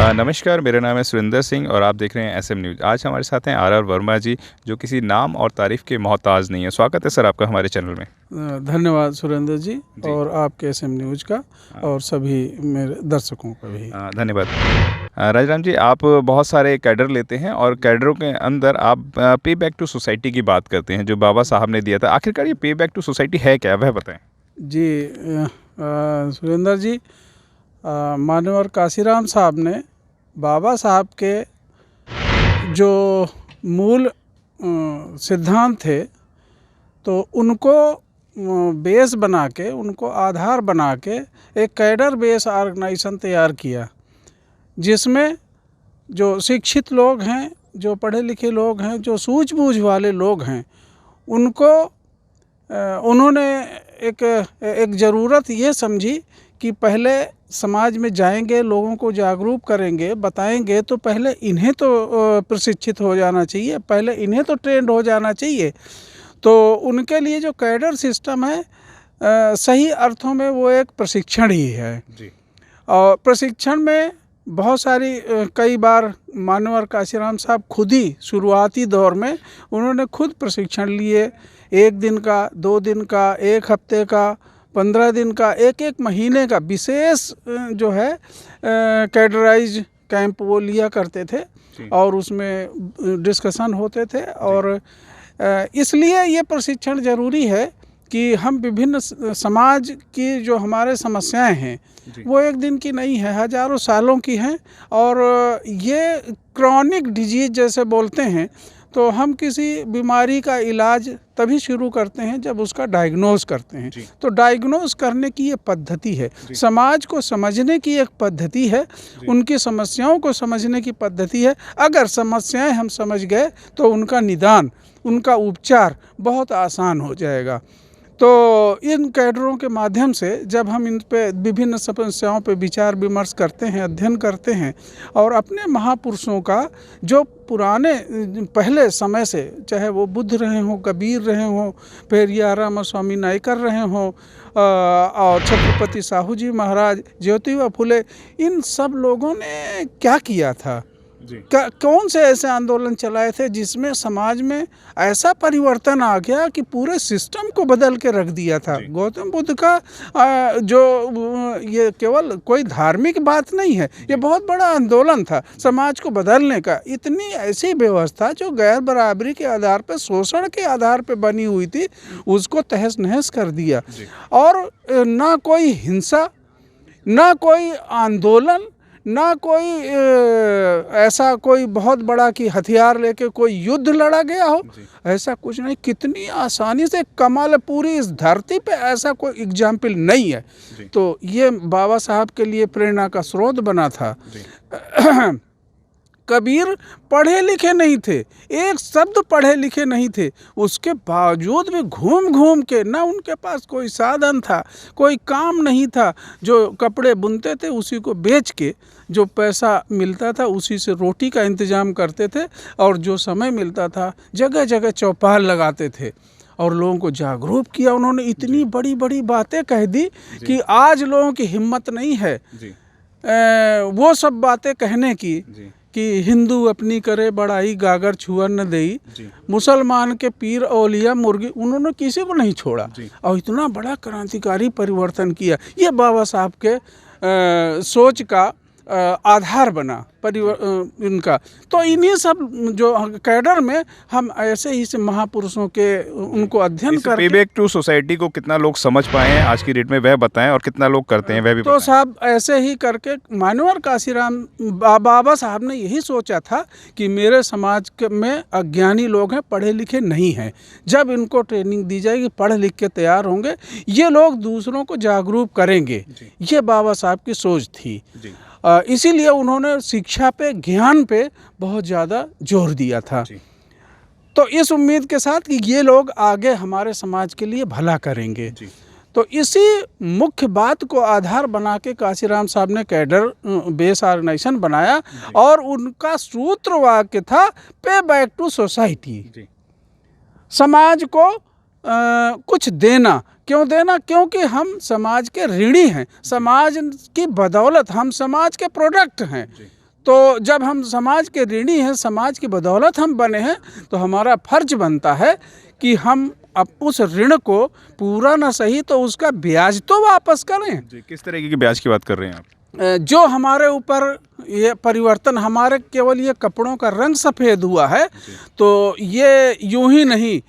नमस्कार, मेरा नाम है सुरेंद्र सिंह और आप देख रहे हैं एसएम न्यूज़। आज हमारे साथ हैं आर वर्मा जी, जो किसी नाम और तारीफ़ के मोहताज नहीं है। स्वागत है सर आपका हमारे चैनल में। धन्यवाद सुरेंद्र जी जी। और आपके एसएम न्यूज़ का और सभी मेरे दर्शकों का भी। धन्यवाद। राजाराम जी, आप बहुत सारे कैडर लेते हैं और कैडरों के अंदर आप पे बैक टू सोसाइटी की बात करते हैं, जो बाबा साहब ने दिया था। आखिरकार ये पे बैक टू सोसाइटी है क्या, वह बताएं। जी सुरेंद्र जी, माननीय काशीराम साहब ने बाबा साहब के जो मूल सिद्धांत थे, तो उनको बेस बना के, उनको आधार बना के एक कैडर बेस ऑर्गेनाइजेशन तैयार किया, जिसमें जो शिक्षित लोग हैं, जो पढ़े लिखे लोग हैं, जो सूझबूझ वाले लोग हैं, उनको उन्होंने एक ज़रूरत ये समझी कि पहले समाज में जाएंगे, लोगों को जागरूक करेंगे, बताएंगे, तो पहले इन्हें तो प्रशिक्षित हो जाना चाहिए, पहले इन्हें तो ट्रेंड हो जाना चाहिए। तो उनके लिए जो कैडर सिस्टम है, सही अर्थों में वो एक प्रशिक्षण ही है जी। और प्रशिक्षण में बहुत सारी कई बार माननीय काशीराम साहब खुद ही शुरुआती दौर में उन्होंने खुद प्रशिक्षण लिए। 1 दिन का, 2 दिन का, 1 हफ्ते का, 15 दिन का, 1 महीने का विशेष जो है कैडराइज कैंप वो लिया करते थे और उसमें डिस्कशन होते थे। और इसलिए ये प्रशिक्षण ज़रूरी है कि हम विभिन्न समाज की जो हमारे समस्याएं हैं वो एक दिन की नहीं है, हजारों सालों की हैं। और ये क्रॉनिक डिजीज जैसे बोलते हैं, तो हम किसी बीमारी का इलाज तभी शुरू करते हैं जब उसका डायग्नोज करते हैं। तो डायग्नोज करने की ये पद्धति है, समाज को समझने की एक पद्धति है, उनकी समस्याओं को समझने की पद्धति है। अगर समस्याएं हम समझ गए तो उनका निदान, उनका उपचार बहुत आसान हो जाएगा। तो इन कैडरों के माध्यम से जब हम इन पे विभिन्न समस्याओं पे विचार विमर्श करते हैं, अध्ययन करते हैं और अपने महापुरुषों का जो पुराने पहले समय से, चाहे वो बुद्ध रहे हों, कबीर रहे हों, पेरियार रामास्वामी नायकर रहे हों और छत्रपति साहू जी महाराज, ज्योतिबा फुले, इन सब लोगों ने क्या किया था, कौन से ऐसे आंदोलन चलाए थे जिसमें समाज में ऐसा परिवर्तन आ गया कि पूरे सिस्टम को बदल के रख दिया था। गौतम बुद्ध का जो ये केवल कोई धार्मिक बात नहीं है, ये बहुत बड़ा आंदोलन था समाज को बदलने का। इतनी ऐसी व्यवस्था जो गैर बराबरी के आधार पर, शोषण के आधार पर बनी हुई थी, उसको तहस नहस कर दिया। और ना कोई हिंसा, ना कोई आंदोलन, ना कोई ऐसा कोई बहुत बड़ा कि हथियार लेके कोई युद्ध लड़ा गया हो, ऐसा कुछ नहीं। कितनी आसानी से कमाल, पूरी इस धरती पे ऐसा कोई एग्जाम्पल नहीं है। तो ये बाबा साहब के लिए प्रेरणा का स्रोत बना था। कबीर पढ़े लिखे नहीं थे, एक शब्द पढ़े लिखे नहीं थे, उसके बावजूद भी घूम घूम के, ना उनके पास कोई साधन था, कोई काम नहीं था, जो कपड़े बुनते थे उसी को बेच के जो पैसा मिलता था उसी से रोटी का इंतज़ाम करते थे। और जो समय मिलता था जगह जगह चौपाल लगाते थे और लोगों को जागरूक किया। उन्होंने इतनी बड़ी बड़ी बातें कह दी कि आज लोगों की हिम्मत नहीं है वो सब बातें कहने की कि हिंदू अपनी करे बड़ाई, गागर छुआ न देई, मुसलमान के पीर औलिया मुर्गी, उन्होंने किसी को नहीं छोड़ा और इतना बड़ा क्रांतिकारी परिवर्तन किया। ये बाबा साहब के सोच का आधार बना इनका। तो इन्हीं सब जो कैडर में हम ऐसे ही से महापुरुषों के उनको अध्ययन कर पे बैक टू सोसाइटी को कितना लोग समझ पाए हैं आज की डेट में, वह बताएं, और कितना लोग करते हैं वह भी तो बताएं। साहब ऐसे ही करके माननीय काशीराम बाबा साहब ने यही सोचा था कि मेरे समाज में अज्ञानी लोग हैं, पढ़े लिखे नहीं हैं, जब इनको ट्रेनिंग दी जाएगी, पढ़ लिख के तैयार होंगे, ये लोग दूसरों को जागरूक करेंगे। ये बाबा साहब की सोच थी। इसीलिए उन्होंने शिक्षा पे, ज्ञान पे बहुत ज़्यादा जोर दिया था। तो इस उम्मीद के साथ कि ये लोग आगे हमारे समाज के लिए भला करेंगे। तो इसी मुख्य बात को आधार बना के काशीराम साहब ने कैडर बेस ऑर्गेनाइजेशन बनाया और उनका सूत्र वाक्य था पे बैक टू सोसाइटी। समाज को कुछ देना। क्यों देना? क्योंकि हम समाज के ऋणी हैं, समाज की बदौलत हम समाज के प्रोडक्ट हैं। तो जब हम समाज के ऋणी हैं, समाज की बदौलत हम बने हैं, तो हमारा फर्ज बनता है कि हम अब उस ऋण को पूरा ना सही तो उसका ब्याज तो वापस करें। जी, किस तरीके की ब्याज की बात कर रहे हैं आप? जो हमारे ऊपर ये परिवर्तन, हमारे केवल ये कपड़ों का रंग सफ़ेद हुआ है, तो ये यूं ही नहीं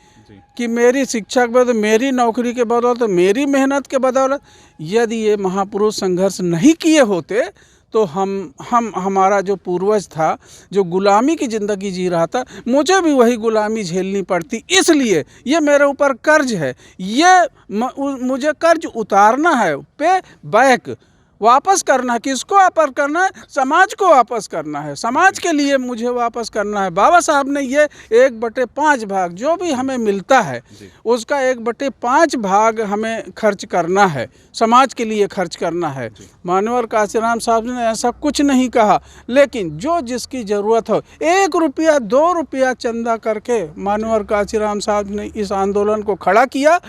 कि मेरी शिक्षा के बदौलत, मेरी नौकरी के बदौलत, मेरी मेहनत के बदौलत, यदि ये महापुरुष संघर्ष नहीं किए होते तो हमारा जो पूर्वज था, जो गुलामी की ज़िंदगी जी रहा था, मुझे भी वही गुलामी झेलनी पड़ती। इसलिए ये मेरे ऊपर कर्ज है, ये मुझे कर्ज उतारना है, पे बैक वापस करना है। किसको वापस करना है? समाज को वापस करना है, समाज के लिए मुझे वापस करना है। बाबा साहब ने ये 1/5 भाग जो भी हमें मिलता है उसका 1/5 भाग हमें खर्च करना है, समाज के लिए खर्च करना है। मानवर काशीराम साहब ने ऐसा कुछ नहीं कहा, लेकिन जो जिसकी ज़रूरत हो, 1 रुपया 2 रुपया चंदा करके मानवर काशीराम साहब ने इस आंदोलन को खड़ा किया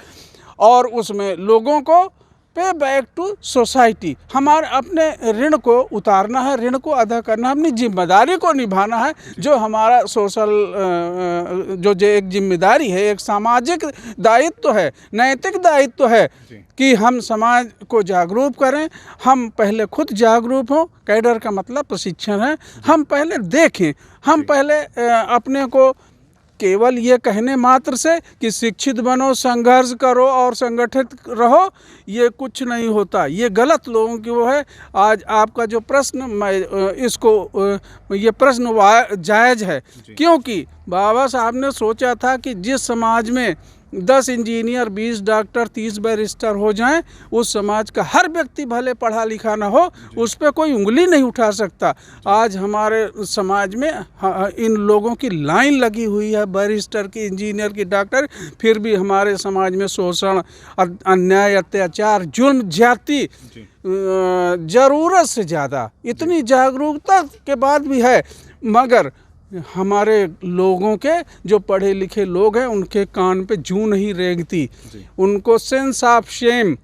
और उसमें लोगों को पे बैक टू सोसाइटी, हमारे अपने ऋण को उतारना है, ऋण को अदा करना है, अपनी जिम्मेदारी को निभाना है। जो हमारा सोशल जो एक जिम्मेदारी है, एक सामाजिक दायित्व है, नैतिक दायित्व है कि हम समाज को जागरूक करें। हम पहले खुद जागरूक हों, कैडर का मतलब प्रशिक्षण है। हम पहले देखें, हम पहले अपने को केवल ये कहने मात्र से कि शिक्षित बनो, संघर्ष करो और संगठित रहो, ये कुछ नहीं होता। ये गलत लोगों की वो है। आज आपका जो प्रश्न, मैं इसको ये प्रश्न जायज़ है, क्योंकि बाबा साहब ने सोचा था कि जिस समाज में 10 इंजीनियर, 20 डॉक्टर, 30 बैरिस्टर हो जाएं, उस समाज का हर व्यक्ति भले पढ़ा लिखा ना हो, उस पर कोई उंगली नहीं उठा सकता। आज हमारे समाज में इन लोगों की लाइन लगी हुई है, बैरिस्टर की, इंजीनियर की, डॉक्टर, फिर भी हमारे समाज में शोषण, अन्याय, अत्याचार, जुल्म, ज्यादती ज़रूरत से ज़्यादा, इतनी जागरूकता के बाद भी है, मगर हमारे लोगों के जो पढ़े लिखे लोग हैं उनके कान पे जूं नहीं रेंगती, उनको सेंस ऑफ शेम,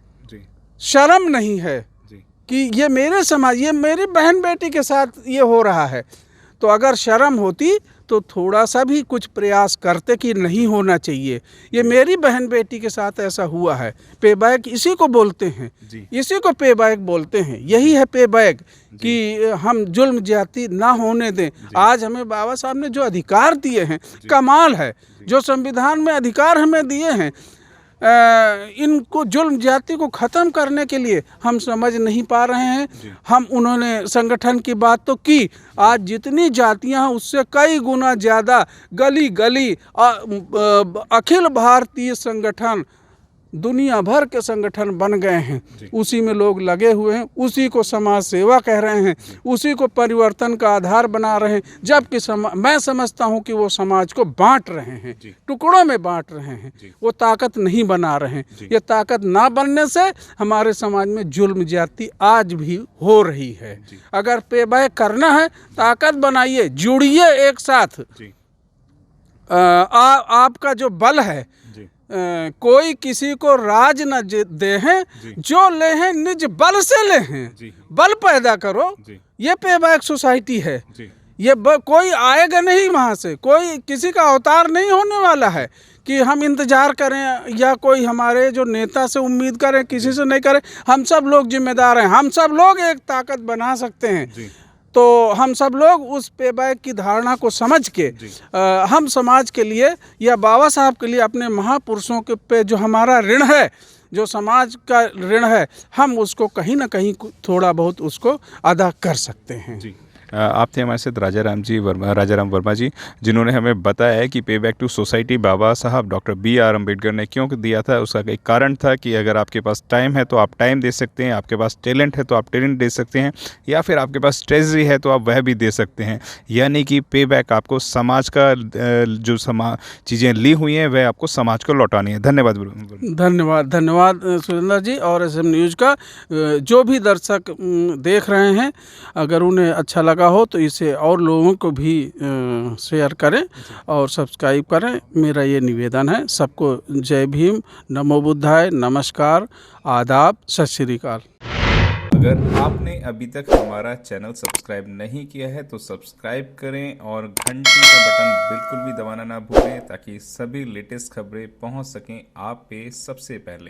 शर्म नहीं है कि ये मेरे समाज, ये मेरी बहन बेटी के साथ ये हो रहा है। तो अगर शर्म होती तो थोड़ा सा भी कुछ प्रयास करते कि नहीं होना चाहिए, ये मेरी बहन बेटी के साथ ऐसा हुआ है। पे बैक इसी को बोलते हैं, इसी को पे बैक बोलते हैं। यही है पे बैक कि हम जुल्म ज्यादती ना होने दें। आज हमें बाबा साहब ने जो अधिकार दिए हैं, कमाल है। जो संविधान में अधिकार हमें दिए हैं, इनको जुल्म ज्यादती को ख़त्म करने के लिए हम समझ नहीं पा रहे हैं। हम उन्होंने संगठन की बात तो की, आज जितनी जातियां हैं उससे कई गुना ज़्यादा गली गली अखिल भारतीय संगठन, दुनिया भर के संगठन बन गए हैं, उसी में लोग लगे हुए हैं, उसी को समाज सेवा कह रहे हैं, उसी को परिवर्तन का आधार बना रहे हैं। जबकि मैं समझता हूं कि वो समाज को बांट रहे हैं, टुकड़ों में बांट रहे हैं, वो ताकत नहीं बना रहे हैं। ये ताकत ना बनने से हमारे समाज में जुल्म ज्यादती आज भी हो रही है। अगर पे बैक करना है, ताकत बनाइए, जुड़िए एक साथ। आपका जो बल है, कोई किसी को राज न दे हैं, जो ले हैं निज बल से ले हैं। बल पैदा करो, ये पे बैक सोसाइटी है। ये कोई आएगा नहीं वहाँ से, कोई किसी का अवतार नहीं होने वाला है कि हम इंतजार करें या कोई हमारे जो नेता से उम्मीद करें, किसी से नहीं करें। हम सब लोग जिम्मेदार हैं, हम सब लोग एक ताकत बना सकते हैं। तो हम सब लोग उस पे बैक की धारणा को समझ के हम समाज के लिए या बाबा साहब के लिए, अपने महापुरुषों के पे जो हमारा ऋण है, जो समाज का ऋण है, हम उसको कहीं ना कहीं थोड़ा बहुत उसको अदा कर सकते हैं। आप थे हमारे साथ राजाराम वर्मा जी, जिन्होंने हमें बताया है कि पे बैक टू सोसाइटी बाबा साहब डॉक्टर BR अम्बेडकर ने क्यों दिया था। उसका एक कारण था कि अगर आपके पास टाइम है तो आप टाइम दे सकते हैं, आपके पास टैलेंट है तो आप टैलेंट दे सकते हैं, या फिर आपके पास ट्रेजरी है तो आप वह भी दे सकते हैं। यानी कि पे बैक आपको समाज का जो चीज़ें ली हुई हैं वह आपको समाज को लौटानी है। धन्यवाद। धन्यवाद सुरेंद्र जी। और SM न्यूज़ का जो भी दर्शक देख रहे हैं, अगर उन्हें अच्छा लगा हो तो इसे और लोगों को भी शेयर करें और सब्सक्राइब करें। मेरा ये निवेदन है। सबको जय भीम, नमो बुद्धाय, नमस्कार, आदाब, सत श्री अकाल। अगर आपने अभी तक हमारा चैनल सब्सक्राइब नहीं किया है तो सब्सक्राइब करें और घंटी का बटन बिल्कुल भी दबाना ना भूलें ताकि सभी लेटेस्ट खबरें पहुंच सकें आप पे सबसे पहले।